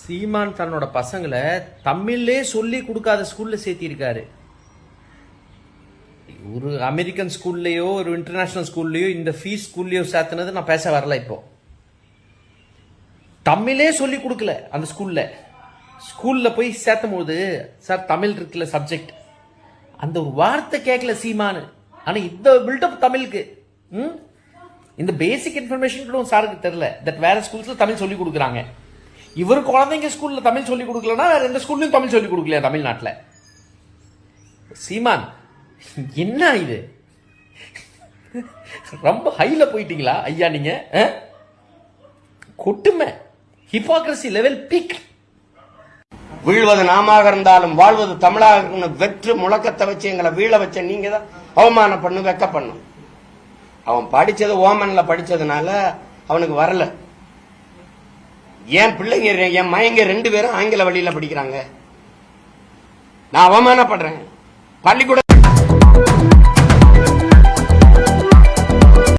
சீமான் தன்னோட பசங்களை தமிழ்லே சொல்லி கொடுக்காத ஸ்கூல்ல சேர்த்திருக்காரு. ஒரு அமெரிக்கன் ஸ்கூல்லையோ ஒரு இன்டர்நேஷனல் ஸ்கூல்லையோ இந்த ஃபீஸ் ஸ்கூல்லையோ சேர்த்துனது நான் பேச வரல. இப்போ தமிழே சொல்லி கொடுக்கல அந்த ஸ்கூல்ல. ஸ்கூல்ல போய் சேர்த்தும் போது சார் தமிழ் இருக்குல்ல சப்ஜெக்ட், அந்த ஒரு வார்த்தை கேட்கல சீமானு. ஆனா இந்த பில்டப் தமிழுக்கு இந்த பேசிக் இன்ஃபர்மேஷன் கூட சாருக்கு தெரியல. தட் வேற ஸ்கூல்ஸ்ல தமிழ் சொல்லி கொடுக்குறாங்க. இவர் குழந்தைங்க ஸ்கூல்ல தமிழ் சொல்லி கொடுக்கலன்னா வேற எந்த ஸ்கூல்லையும் தமிழ் சொல்லி கொடுக்கலையா தமிழ்நாட்டில்? சீமான் என்ன இது? ரொம்ப ஹைல போயிட்டீங்களா ஐயா நீங்க? கொட்டுமை, ஹிப்போக்ரசி லெவல் பீக். வீழ்வது நாமாக இருந்தாலும் வாழ்வது தமிழாக இருக்கணும் வெற்று முழக்கத்தை வச்சு எங்களை வீழ வச்ச நீங்க தான் அவமானம் பண்ணு, வெக்க பண்ணும். அவன் படிச்சது ஓமன்ல படிச்சதுனால அவனுக்கு வரல. என் பிள்ளைங்க என் மயங்க 2 பேரும் ஆங்கில வழியில படிக்கிறாங்க. நான் அவமானப்படுறேன். பள்ளிக்கூட